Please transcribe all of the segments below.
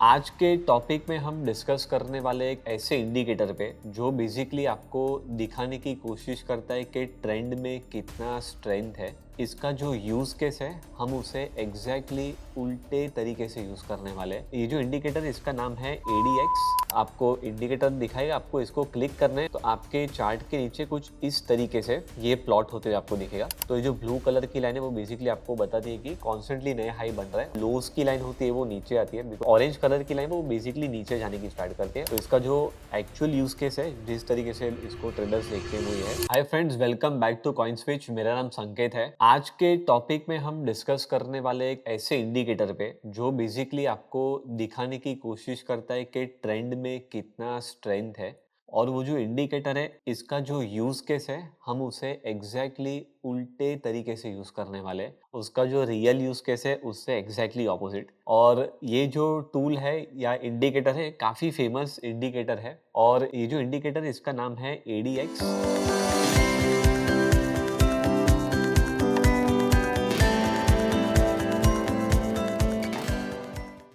आज के टॉपिक में हम डिस्कस करने वाले एक ऐसे इंडिकेटर पे जो बेसिकली आपको दिखाने की कोशिश करता है कि ट्रेंड में कितना स्ट्रेंथ है। इसका जो यूज केस है हम उसे एग्जैक्टली उल्टे तरीके से यूज करने वाले हैं। ये जो इंडिकेटर इसका नाम है ADX। आपको इंडिकेटर दिखाएगा, आपको इसको क्लिक करना है तो आपके चार्ट के नीचे कुछ इस तरीके से ये प्लॉट होते हुए आपको दिखेगा। तो ये जो ब्लू कलर की लाइन है वो बेसिकली आपको बताती है कि कॉन्स्टेंटली नया हाई बन रहा है। लोज की लाइन होती है वो नीचे आती है। ऑरेंज कलर की लाइन वो बेसिकली नीचे जाने की स्टार्ट करती है। तो इसका जो एक्चुअल यूज केस है, जिस तरीके से इसको ट्रेडर्स देखते हैं वो ये है। Hi friends, welcome back to CoinSwitch. मेरा नाम संकेत है। आज के टॉपिक में हम डिस्कस करने वाले एक ऐसे इंडिकेटर पे जो बेसिकली आपको दिखाने की कोशिश करता है कि ट्रेंड में कितना स्ट्रेंथ है। और वो जो इंडिकेटर है इसका जो यूज केस है हम उसे एग्जैक्टली उल्टे तरीके से यूज करने वाले हैं। उसका जो रियल यूज केस है उससे एग्जैक्टली ऑपोजिट। और ये जो टूल है या इंडिकेटर है काफी फेमस इंडिकेटर है। और ये जो इंडिकेटर इसका नाम है ADX।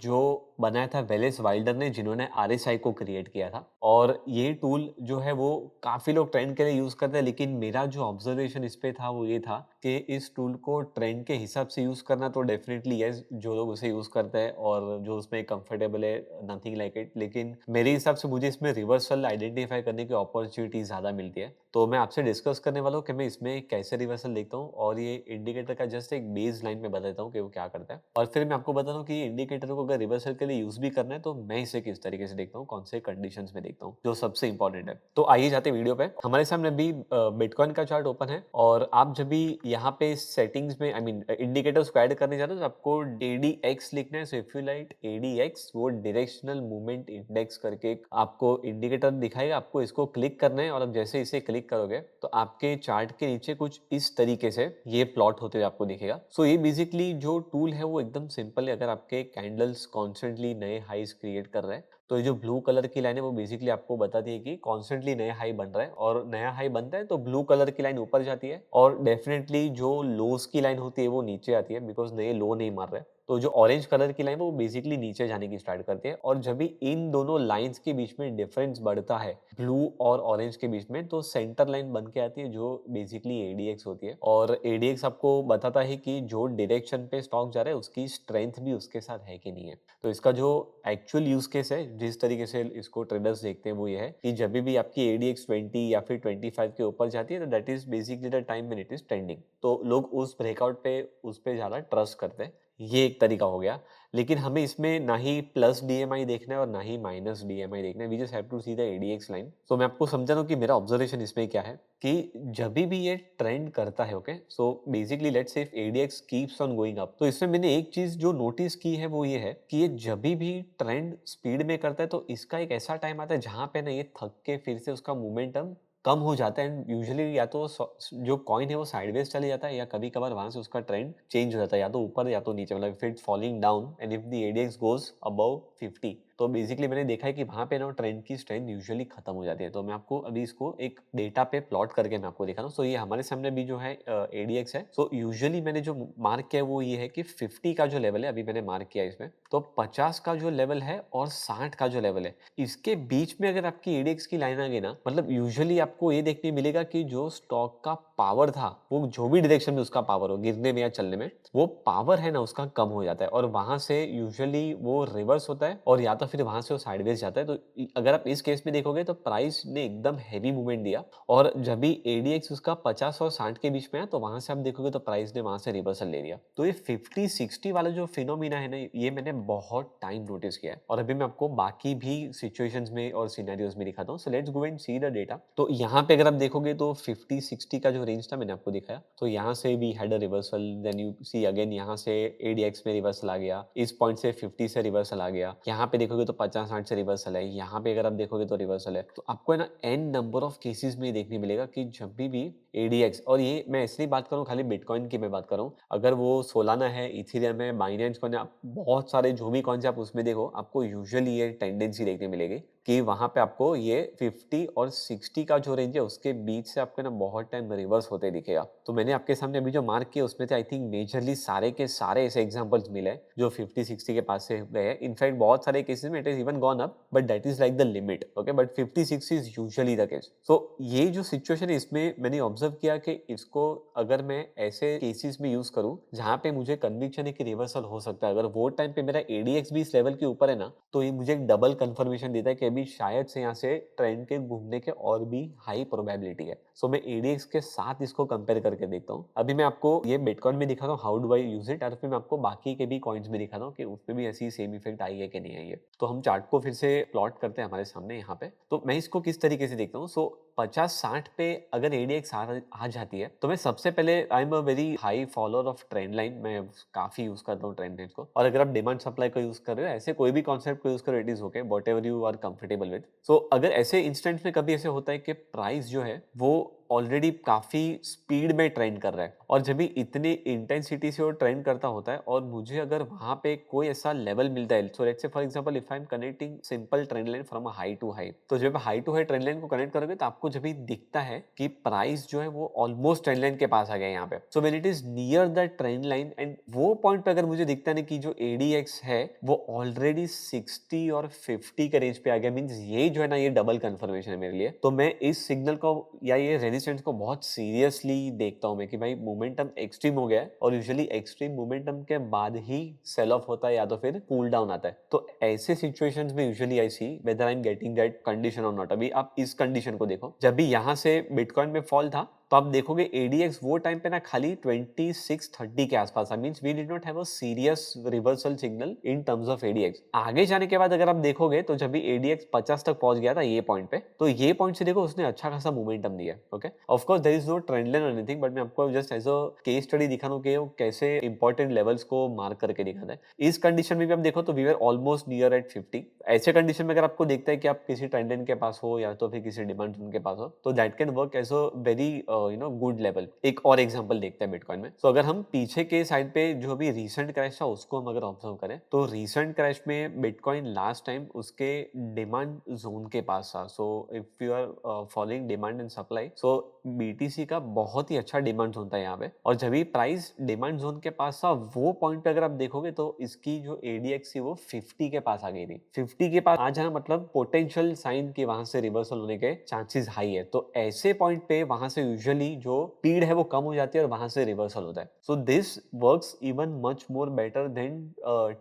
जो बनाया था वेलेस वाइल्डर ने, जिन्होंने RSI को क्रिएट किया था। और ये टूल जो है वो काफ़ी लोग ट्रेंड के लिए यूज़ करते हैं, लेकिन मेरा जो ऑब्जर्वेशन इस पे था वो ये था कि इस टूल को ट्रेंड के हिसाब से यूज़ करना तो डेफिनेटली यस, जो लोग उसे यूज़ करते हैं और जो उसमें कंफर्टेबल है, नथिंग लाइक इट। लेकिन मेरे हिसाब से मुझे इसमें रिवर्सल आइडेंटिफाई करने की अपॉर्चुनिटी ज़्यादा मिलती है। तो मैं आपसे डिस्कस करने वाला हूँ कि मैं इसमें कैसे रिवर्सल देखता हूँ और ये इंडिकेटर का जस्ट एक बेस लाइन में बताता हूँ कि वो क्या करता है। और फिर मैं आपको बताता हूँ कि ये इंडिकेटर को अगर रिवर्सल के लिए यूज़ भी करना है तो मैं इसे किस तरीके से देखता हूँ, कौन से कंडीशंस में देखता हूँ, जो सबसे इंपॉर्टेंट है। तो आइए जाते हैं वीडियो पे। हमारे सामने अभी बिटकॉइन का चार्ट ओपन है और आप जब भी यहाँ पे सेटिंग्स में इंडिकेटर्स को ऐड करने जाते हो तो आपको ADX लिखना है। सो इफ यू लाइक ADX, वो डायरेक्शनल मूवमेंट इंडेक्स करके एक आपको इंडिकेटर दिखाएगा। आपको इसको क्लिक करना है और अब जैसे इसे क्लिक करोगे तो आपके चार्ट के नीचे कुछ इस तरीके से ये प्लॉट होते हुए आपको दिखेगा। सो ये बेसिकली जो टूल है वो एकदम सिंपल है। अगर आपके कैंडल्स कॉन्स्टेंटली नए हाईज क्रिएट कर रहे हैं तो ये जो ब्लू कलर की लाइन है वो बेसिकली आपको बताती है कि कॉन्स्टेंटली नया हाई बन रहा है। और नया हाई बनता है तो ब्लू कलर की लाइन ऊपर जाती है और डेफिनेटली जो लोस की लाइन होती है वो नीचे आती है, बिकॉज नए लो नहीं मार रहे। तो जो ऑरेंज कलर की लाइन है वो बेसिकली नीचे जाने की स्टार्ट करती है। और जब भी इन दोनों लाइंस के बीच में डिफरेंस बढ़ता है, ब्लू और ऑरेंज के बीच में, तो सेंटर लाइन बन के आती है जो बेसिकली ADX होती है। और ADX आपको बताता है कि जो डायरेक्शन पे स्टॉक जा रहा है उसकी स्ट्रेंथ भी उसके साथ है कि नहीं है। तो इसका जो एक्चुअल यूज केस है, जिस तरीके से इसको ट्रेडर्स देखते हैं वो ये है कि जब भी आपकी ADX 20 या फिर 25 के ऊपर जाती है तो that is basically the time when it is trending. तो लोग उस ब्रेकआउट पे उस पे ज्यादा ट्रस्ट करते हैं। ये एक तरीका हो गया। लेकिन हमें इसमें ना ही प्लस DMI देखना है और ना ही माइनस DMI देखना है। We just have to see the ADX line. तो मैं आपको समझा दूं कि मेरा ऑब्जर्वेशन इसमें क्या है कि जब भी ये ट्रेंड करता है, okay, so basically let's say if ADX keeps on going up, तो इसमें मैंने एक चीज जो नोटिस की है वो ये है कि ये जब भी ट्रेंड स्पीड में करता है तो इसका एक ऐसा टाइम आता है जहां पे ना ये थक के फिर से उसका मोमेंटम कम हो जाता है। एंड यूजुअली या तो जो कॉइन है वो साइडवेज चले जाता है या कभी कभार वहां से उसका ट्रेंड चेंज हो जाता है, या तो ऊपर या तो नीचे। मतलब if it's falling down and if the ADX goes above 50, तो बेसिकली मैंने देखा है कि वहां पे ना ट्रेंड की स्ट्रेंथ यूजुअली खत्म हो जाती है। तो मैं आपको अभी इसको एक डेटा पे प्लॉट करके मैं आपको दिखा रहा हूँ। सो ये हमारे सामने भी जो है ADX है। सो यूजुअली मैंने जो मार्क किया है वो ये है कि 50 का जो लेवल है, अभी मैंने मार्क किया है इसमें, तो 50 का जो लेवल है और 60 का जो लेवल है, इसके बीच में अगर आपकी ADX की लाइन आ गई ना, मतलब यूजुअली आपको ये देखने मिलेगा कि जो स्टॉक का पावर था, वो जो भी डायरेक्शन में उसका पावर हो, गिरने में या चलने में, वो पावर है ना उसका कम हो जाता है और वहां से यूजुअली वो रिवर्स होता है और या तो फिर वहां से वो साइडवेज जाता है। तो अगर आप इस केस में देखोगे तो प्राइस ने एकदम हैवी मूवमेंट दिया और जब भी ADX उसका 50 और 60 के बीच में है तो वहां से आप देखोगे तो प्राइस ने वहां से रिवर्सल ले लिया। तो ये 50-60 वाला जो फिनोमिना है ना, ये मैंने बहुत टाइम नोटिस किया है और अभी मैं आपको बाकी भी सिचुएशंस में और सिनेरियोज में दिखाता हूँ। So let's go and see the data. तो यहाँ पे अगर आप देखोगे तो 50-60 का जो रेंज था मैंने आपको दिखाया, तो यहाँ से भी had a reversal, then you see again यहाँ से ADX में रिवर्सल आ गया, इस पॉइंट से 50 से रिवर्सल आ गया, यहाँ पे देखोगे तो 50-60 से रिवर्सल है, यहाँ पे अगर आप देखोगे तो रिवर्सल है। तो आपको है ना n नंबर ऑफ केसेस में देखने मिलेगा कि जब भी एडीएक्स, और ये मैं इसलिए बात कर रहा हूँ, खाली बिटकॉइन की मैं बात कर रहा हूँ। अगर वो सोलाना है, इथेरियम है, बाइनेंस कॉइन है, आप बहुत सारे जो भी कॉइन्स आप उसमें देखो, आपको यूजुअली ये टेंडेंसी देखने मिलेगी कि वहाँ पे आपको ये 50 और 60 का जो रेंज है उसके बीच से आपको ना बहुत टाइम रिवर्स होते दिखेगा। तो मैंने आपके सामने अभी जो मार्क किया उसमें से आई थिंक मेजरली सारे के सारे ऐसे एग्जांपल्स मिले हैं जो 50-60 के पास से गए हैं। इनफैक्ट बहुत सारे केसेस में it is even gone up, but that is like the limit, okay, but 50-60 is usually the case. So ये जो सिचुएशन है इसमें मैंने ऑब्जर्व किया कि इसको अगर मैं ऐसे केसेस में यूज करूं जहां पे मुझे कन्विक्शन है कि रिवर्सल हो सकता है, अगर वो टाइम पे मेरा एडीएक्स भी इस लेवल के ऊपर है ना, तो ये मुझे एक डबल कंफर्मेशन देता है कि अभी शायद से यहाँ से ट्रेंड के घूमने के और भी हाई प्रोबेबिलिटी है। सो मैं एडीएक्स के साथ इसको कंपेयर करके देखता हूँ। अभी मैं आपको ये बिटकॉइन में दिखा रहा हूँ how do I use it, और फिर मैं आपको बाकी के भी कॉइन्स में दिखा रहा हूँ कि उसमें भी ऐसी सेम इफेक्ट आई है कि नहीं आई है। तो हम चार्ट को फिर से प्लॉट करते हैं हमारे सामने यहाँ पे। तो मैं इसको किस तरीके से देखता हूँ, सो 50-60 पे अगर एडीएक्स आ जाती है तो मैं सबसे पहले I am a very high follower of trend line, मैं काफी यूज करता हूँ ट्रेंड लाइन को। और अगर आप डिमांड सप्लाई को यूज कर रहे हो, ऐसे कोई भी कॉन्सेप्ट को यूज करो, it is okay, what you are comfortable with. So अगर ऐसे इंस्टेंट में कभी ऐसे होता है कि प्राइस जो है वो ऑलरेडी काफी स्पीड में ट्रेंड कर रहा है, और जब भी इतनी इंटेंसिटी से वो ट्रेंड करता होता है और मुझे अगर वहां पे कोई ऐसा लेवल मिलता है, so let's say for example if I am connecting simple trend line from a high to high, तो जब high to high trend line को कनेक्ट करोगे तो आपको जब भी दिखता है कि प्राइस जो है वो ऑलमोस्ट ट्रेंड लाइन के पास आ गया यहाँ पे, सो when it is near the trend line and वो पॉइंट पे अगर मुझे दिखता है ना कि जो एडीएक्स है वो ऑलरेडी 60 और 50 के रेंज पे आ गया, मींस ये जो है ना ये डबल कंफर्मेशन है मेरे लिए। तो मैं इस सिग्नल को या ये रेजिस्टेंस को बहुत सीरियसली देखता हूँ मैं कि भाई मोमेंटम एक्सट्रीम हो गया है, और यूजुअली एक्सट्रीम मोमेंटम के बाद ही सेल ऑफ होता है या तो फिर कूल डाउन आता है। तो ऐसे सिचुएशंस में usually I see whether I am getting that condition और नॉट। अभी आप इस कंडीशन को देखो, जब भी यहाँ से बिटकॉइन में फॉल था तो आप देखोगे एडीएक्स वो टाइम पे ना खाली 2630 के आसपास था, means we did not have a serious reversal signal in terms of ADX. आगे जाने के बाद अगर आप देखोगे तो जब भी एडीएक्स 50 तक पहुंच गया था ये पॉइंट पे, तो ये पॉइंट से देखो उसने अच्छा खासा मोमेंटम दिया। Okay, of course there is no trend line और एनीथिंग, बट मैं आपको just as a case study दिखा रहा हूं कि वो कैसे इंपॉर्टेंट लेवल्स को मार्क करके दिखाता है। इस कंडीशन में भी आप देखो तो we were almost near at 50। ऐसे कंडीशन में अगर आपको देखता है कि आप किसी ट्रेंड लाइन के पास हो या तो फिर किसी डिमांड जोन के पास हो, तो that can work as a very good level. एक और एग्जांपल देखते हैं बिटकॉइन में। तो अगर हम पीछे के साइड पे जो भी रीसेंट क्रैश था उसको हम अगर ऑब्जर्व करें, तो रीसेंट क्रैश में बिटकॉइन लास्ट टाइम उसके डिमांड जोन के पास था। So if you are following demand and supply, so BTC का बहुत ही अच्छा डिमांड जोन था यहाँ पे, और जब भी प्राइस डिमांड जोन के पास था वो पॉइंट पे अगर आप देखोगे तो इसकी जो एडीएक्स थी वो 50 के पास आ गई थी। 50 के पास आ जाना मतलब पोटेंशियल साइन कि वहां से रिवर्सल होने के चांसेस हाई है। तो ऐसे पॉइंट पे वहां से यूजुअली जो स्पीड है वो कम हो जाती है और वहां से रिवर्सल होता है। So this works even much more better than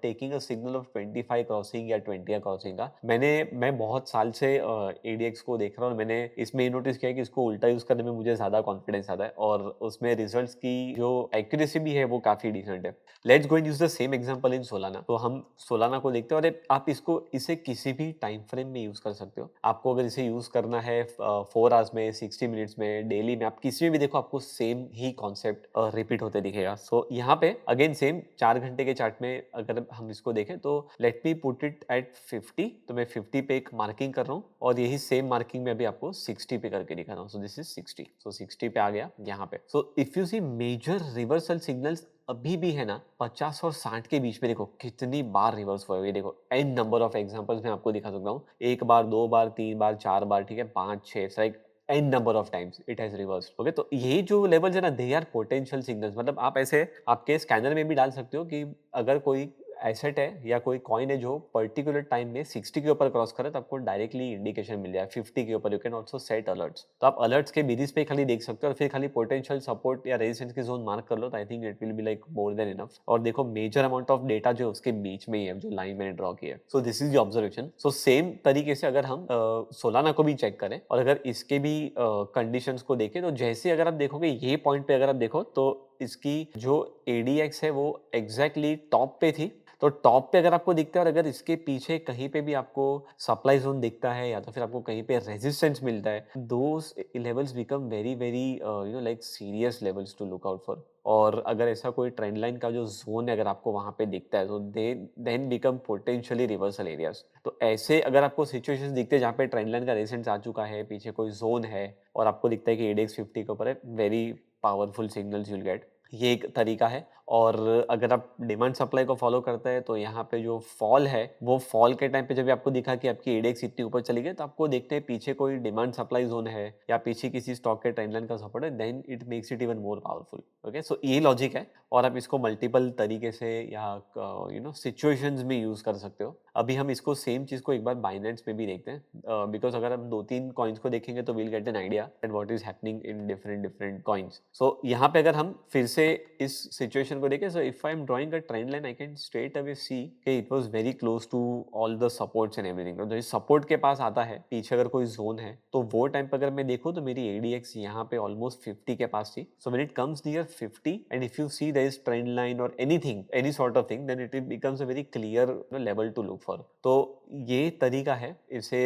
taking a signal of 25 crossing या 20 क्रॉसिंग का। मैं बहुत साल से एडीएक्स को देख रहा हूँ और मैंने इसमें ये नोटिस किया कि इसको उल्टा यूज करने में मुझे ज्यादा कॉन्फिडेंस आता है, और उसमें रिजल्ट्स की जो एक्यूरेसी भी है वो काफी डिसेंट है। Let's go and use the same example in Solana. तो हम सोलाना को देखते हैं, और आप इसको इसे किसी भी टाइम फ्रेम में यूज कर सकते हो। आपको अगर इसे यूज करना है 4 आवर्स में, 60 मिनट्स में, डेली में, आप किसी में भी देखो आपको सेम ही कॉन्सेप्ट रिपीट होते दिखेगा। सो यहाँ पे अगेन सेम 4 घंटे के चार्ट में अगर हम इसको देखें तो let me put it at 50। तो मैं 50 पे एक मार्किंग कर रहा हूँ, और यही सेम मार्किंग में अभी आपको 60 पे करके दिखा रहा हूँ। So this is 60। सो 60 पे आ गया यहाँ पे। So if you see major reversal signals अभी भी है ना 50 और 60 के बीच में, देखो कितनी बार रिवर्स हुआ है। ये देखो एन नंबर ऑफ एग्जांपल्स मैं आपको दिखा सकता हूँ, एक बार, दो बार, तीन बार, चार बार, ठीक है, पांच, छह, like an number of times it has reversed. Okay, तो ये जो लेवल्स है ना दे आर पोटेंशियल सिग्नल्स। मतलब आप ऐसे आपके स्कैनर में भी डाल सकते हो कि अगर कोई एसेट है या कोई कॉइन है जो पर्टिकुलर टाइम में 60 के ऊपर क्रॉस करे तो आपको डायरेक्टली इंडिकेशन मिल जाए 50 के ऊपर। You can also set alerts. तो आप अलर्ट्स के बेसिस पे खाली देख सकते हो, और फिर खाली पोटेंशियल सपोर्ट या रेजिस्टेंस की जोन मार्क कर लो, तो I think it will be like more than enough. और देखो मेजर अमाउंट ऑफ डेटा जो उसके बीच में ही है, जो लाइन मैंने ड्रॉ की है। So this is the observation. So same तरीके से अगर हम सोलाना को भी चेक करें और अगर इसके भी कंडीशंस को देखें, तो जैसे अगर आप देखोगे ये पॉइंट पे अगर आप देखो तो इसकी जो एडीएक्स है वो एग्जैक्टली टॉप पे थी, तो टॉप पे अगर आपको दिखता है और अगर इसके पीछे कहीं पे भी आपको सप्लाई ज़ोन दिखता है या तो फिर आपको कहीं पे रेजिस्टेंस मिलता है, those levels become very very like serious levels to look out for. और अगर ऐसा कोई ट्रेंड लाइन का जो ज़ोन है अगर आपको वहाँ पे दिखता है तो they then become potentially reversal areas. तो ऐसे अगर आपको सिचुएशंस दिखते हैं जहाँ पे ट्रेंड लाइन का रेजिस्टेंस आ चुका है, पीछे कोई ज़ोन है और आपको दिखता है कि एडेक्स 50 के ऊपर है, very powerful signals you will get. ये एक तरीका है। और अगर आप डिमांड सप्लाई को फॉलो करते हैं तो यहाँ पे जो फॉल है वो फॉल के टाइम पे जब भी आपको दिखा कि आपकी एडेक्स इतनी ऊपर चली गई तो आपको देखते हैं पीछे कोई डिमांड सप्लाई जोन है या पीछे किसी स्टॉक के ट्रेंड लाइन का सपोर्ट है, then it makes it even more powerful. Okay, so ये लॉजिक है और आप इसको मल्टीपल तरीके से या सिचुएशंस में यूज कर सकते हो। अभी हम इसको सेम चीज को एक बार बाइनेंस में भी देखते हैं, बिकॉज अगर हम 2-3 कॉइन्स को देखेंगे तो will get an idea that what is happening in different different coins. So यहाँ पे अगर हम फिर से इस सिचुएशन को देखें, so if I am drawing a trend line I can straight away see कि it was very close to all the supports and everything. तो इस सपोर्ट के पास आता है पीछे अगर कोई जोन है तो वो टाइम पे अगर मैं देखूं तो मेरी एडीएक्स यहाँ पे ऑलमोस्ट 50 के पास थी। So when it comes near 50 and if you see there is trend line और anything any sort of thing, then it becomes a very clear level to look for. तो ये तरीका है इसे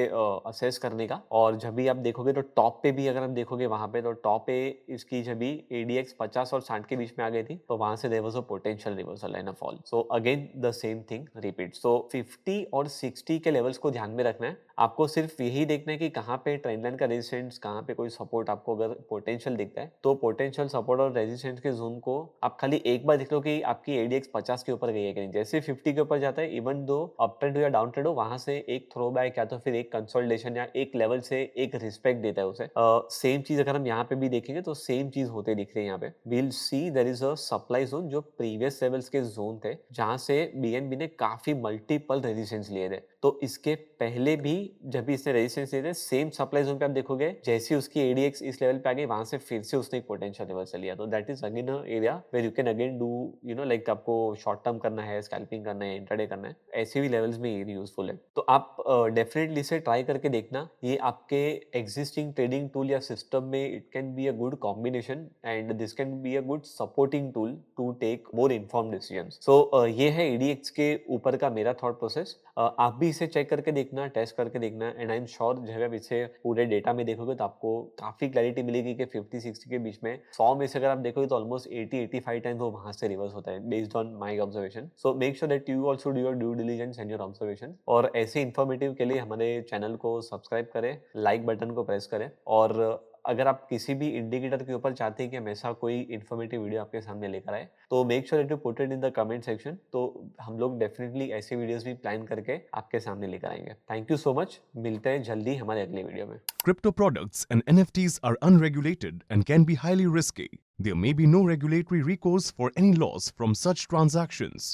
असेस करने का। और जब भी आप देखोगे तो टॉप पे भी अगर आप देखोगे वहां पे तो टॉप पे इसकी जब भी एडीएक्स 50 और 60 के बीच में आ गई थी तो वहां से there was a potential reversal and a fall. So again the same thing repeat. So 50 और 60 के लेवल्स को ध्यान में रखना है। आपको सिर्फ यही देखना है कि कहाँ पे ट्रेंड लाइन का रेजिस्टेंस, कहाँ पे कोई सपोर्ट आपको अगर पोटेंशियल दिखता है तो पोटेंशियल सपोर्ट और रेजिस्टेंस के जोन को आप खाली एक बार देख लो कि आपकी एडीएक्स 50 के ऊपर गई है कि नहीं। जैसे 50 के ऊपर जाता है, इवन दो अप ट्रेंड हो या डाउन ट्रेंड हो, वहां से एक थ्रो बैक या तो फिर एक कंसोलिडेशन या एक लेवल से एक रिस्पेक्ट देता है उसे। सेम चीज अगर हम यहाँ पे भी देखेंगे तो सेम चीज होते दिख रही है यहाँ पे। We'll see there is a supply zone जो प्रीवियस लेवल्स के जोन थे जहां से बीएनबी ने काफी मल्टीपल रेजिस्टेंस लिए थे। तो इसके पहले भी जब भी इसने रेजिस्टेंस लिए थे सेम सप्लाई जोन पे आप देखोगे जैसी उसकी एडीएक्स इस लेवल पे आ गई वहां से फिर से उसने एक पोटेंशियल रिवर्सल लिया। तो that is again area where you can again do like आपको शॉर्ट टर्म करना है, स्कैल्पिंग करना है, इंट्राडे करना है, ऐसे भी लेवल्स में ये यूजफुल है। तो आप डेफिनेटली इसे ट्राई करके देखना। ये आपके एग्जिस्टिंग ट्रेडिंग टूल या सिस्टम में it can be a good combination and this can be a good supporting tool to take more informed decisions. So ये है एडीएक्स के ऊपर का मेरा थॉट प्रोसेस। आप भी इसे चेक करके देखना, टेस्ट करके देखना एंड आई एम श्योर जब आप इसे पूरे डेटा में देखोगे तो आपको काफी क्लैरिटी मिलेगी कि 50-60 के बीच में 100 में से अगर आप देखोगे तो ऑलमोस्ट 80-85 टाइम्स वो वहां से रिवर्स होता है based on my observation. So make sure that you also do your due diligence and your observation. और ऐसे इन्फॉर्मेटिव के लिए हमारे चैनल को सब्सक्राइब करें, लाइक बटन को प्रेस करें। और अगर आप किसी भी इंडिकेटर के ऊपर चाहते हैं कि हम ऐसा कोई इन्फॉर्मेटिव वीडियो आपके सामने लेकर आए तो make sure that you put it in the comment section. तो हम लोग डेफिनेटली ऐसे वीडियोस भी प्लान करके आपके सामने लेकर आएंगे। थैंक यू सो मच, मिलते हैं जल्दी हमारे अगले वीडियो में। Crypto products and NFTs are unregulated and can be highly risky. There may be no regulatory recourse for any loss from such transactions.